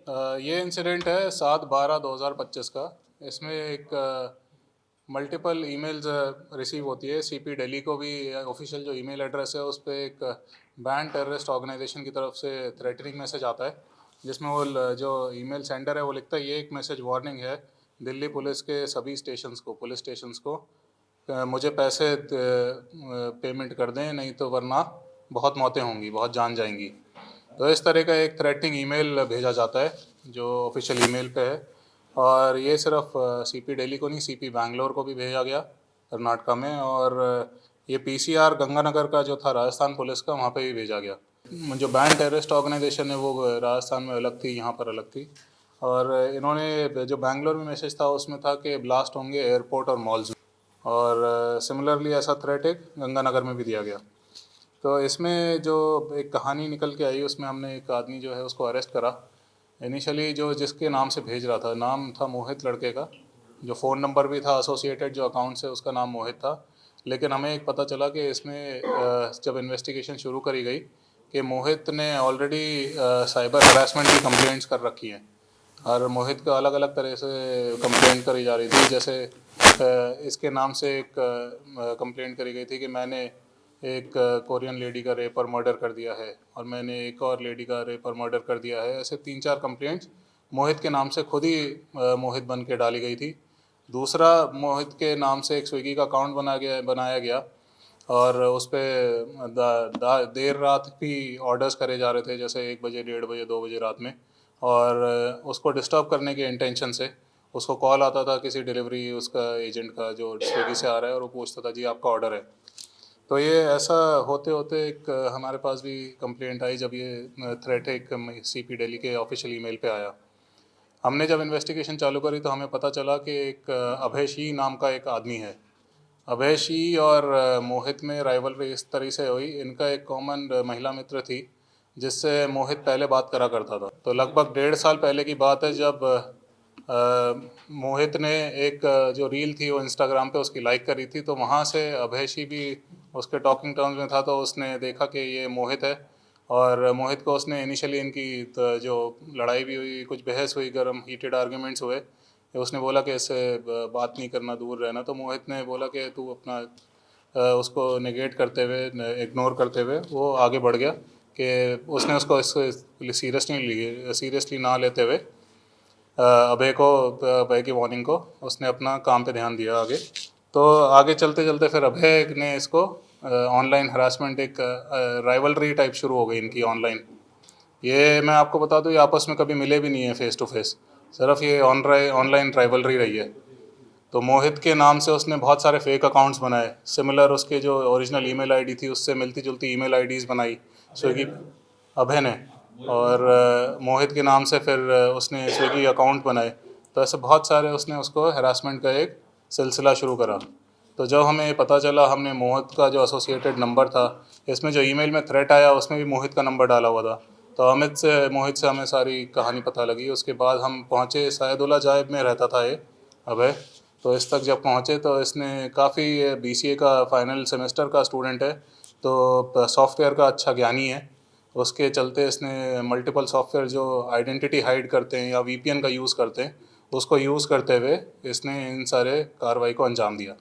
ये इंसिडेंट है 7/12/2025 का। इसमें एक मल्टीपल ईमेल्स रिसीव होती है। सीपी दिल्ली को भी ऑफिशियल जो ईमेल एड्रेस है उस पर एक बैन टेररिस्ट ऑर्गेनाइजेशन की तरफ से थ्रेटनिंग मैसेज आता है, जिसमें वो जो ईमेल सेंडर है वो लिखता है ये एक मैसेज वार्निंग है दिल्ली पुलिस के सभी पुलिस स्टेशंस को, मुझे पैसे पेमेंट कर दें, नहीं तो वरना बहुत मौतें होंगी, बहुत जान जाएंगी। तो इस तरह का एक थ्रेटनिंग ईमेल भेजा जाता है जो ऑफिशियल ईमेल पे है। और ये सिर्फ सीपी दिल्ली को नहीं, सीपी बैंगलोर को भी भेजा गया कर्नाटका में। और ये पीसीआर गंगानगर का जो था राजस्थान पुलिस का, वहाँ पे भी भेजा गया। जो बैन टेररिस्ट ऑर्गेनाइजेशन है वो राजस्थान में अलग थी, यहाँ पर अलग थी। और इन्होंने जो बैंगलोर में मैसेज था उसमें था कि ब्लास्ट होंगे एयरपोर्ट और मॉल्स में, और सिमिलरली ऐसा थ्रेट एक गंगानगर में भी दिया गया। तो इसमें जो एक कहानी निकल के आई उसमें हमने एक आदमी जो है उसको अरेस्ट करा। इनिशियली जो जिसके नाम से भेज रहा था, नाम था मोहित लड़के का, जो फ़ोन नंबर भी था एसोसिएटेड जो अकाउंट से, उसका नाम मोहित था। लेकिन हमें एक पता चला कि इसमें जब इन्वेस्टिगेशन शुरू करी गई कि मोहित ने ऑलरेडी साइबर हरासमेंट की कंप्लेंट्स कर रखी हैं। और मोहित का अलग अलग तरह से कंप्लेंट करी जा रही थी। जैसे इसके नाम से एक कंप्लेंट करी गई थी कि मैंने एक कोरियन लेडी का रेप और मर्डर कर दिया है, और मैंने एक और लेडी का रेप और मर्डर कर दिया है। ऐसे 3-4 कंप्लेंट्स मोहित के नाम से खुद ही मोहित बन के डाली गई थी। दूसरा, मोहित के नाम से एक स्विगी का अकाउंट बनाया गया, और उस पर देर रात भी ऑर्डर्स करे जा रहे थे, जैसे 1 बजे, 1:30 बजे, 2 बजे रात में। और उसको डिस्टर्ब करने के इंटेंशन से उसको कॉल आता था किसी डिलीवरी उसका एजेंट का जो स्विगी से आ रहा है, और वो पूछता था जी आपका ऑर्डर है। तो ये ऐसा होते होते एक हमारे पास भी कंप्लेंट आई जब ये थ्रेट एक सीपी दिल्ली के ऑफिशियल ईमेल पे आया। हमने जब इन्वेस्टिगेशन चालू करी तो हमें पता चला कि एक अभय शी नाम का एक आदमी है। अभय शी और मोहित में राइवलरी इस तरह से हुई, इनका एक कॉमन महिला मित्र थी जिससे मोहित पहले बात करा करता था। तो लगभग 1.5 साल पहले की बात है जब मोहित ने एक जो रील थी वो इंस्टाग्राम पे उसकी लाइक करी थी, तो वहाँ से अभय शी भी उसके टॉकिंग टर्म्स में था। तो उसने देखा कि ये मोहित है, और मोहित को उसने इनिशियली इनकी जो लड़ाई भी हुई, कुछ बहस हुई, गर्म हीटेड आर्ग्यूमेंट्स हुए, उसने बोला कि इससे बात नहीं करना, दूर रहना। तो मोहित ने बोला कि तू अपना उसको नेगेट करते हुए, इग्नोर करते हुए वो आगे बढ़ गया कि उसने उसको सीरियसली ना लेते हुए अभय की वार्निंग को उसने अपना काम पे ध्यान दिया आगे। तो आगे चलते चलते फिर अभय ने इसको ऑनलाइन हरासमेंट, एक राइवलरी टाइप शुरू हो गई इनकी ऑनलाइन। ये मैं आपको बता दूँ, ये आपस में कभी मिले भी नहीं है फेस टू फेस, सिर्फ ये ऑनलाइन राइवलरी रही है। तो मोहित के नाम से उसने बहुत सारे फेक अकाउंट्स बनाए, सिमिलर उसके जो ओरिजिनल ईमेल आईडी थी उससे मिलती जुलती ईमेल आईडीज़ बनाई स्विगी अभय ने। और मोहित के नाम से फिर उसने स्विगी अकाउंट बनाए। तो ऐसे बहुत सारे उसने उसको हरासमेंट का एक सिलसिला शुरू करा। तो जब हमें पता चला, हमने मोहित का जो एसोसिएटेड नंबर था, इसमें जो ईमेल में थ्रेट आया उसमें भी मोहित का नंबर डाला हुआ था। तो मोहित से हमें सारी कहानी पता लगी। उसके बाद हम पहुँचे, सैदुल्ला जायब में रहता था ये अभय। तो इस तक जब पहुँचे तो इसने काफ़ी बीसीए का फाइनल सेमेस्टर का स्टूडेंट है, तो सॉफ्टवेयर का अच्छा ज्ञानी है। उसके चलते इसने मल्टीपल सॉफ्टवेयर जो आइडेंटिटी हाइड करते हैं या वीपीएन का यूज़ करते हैं, उसको यूज़ करते हुए इसने इन सारे कार्रवाई को अंजाम दिया।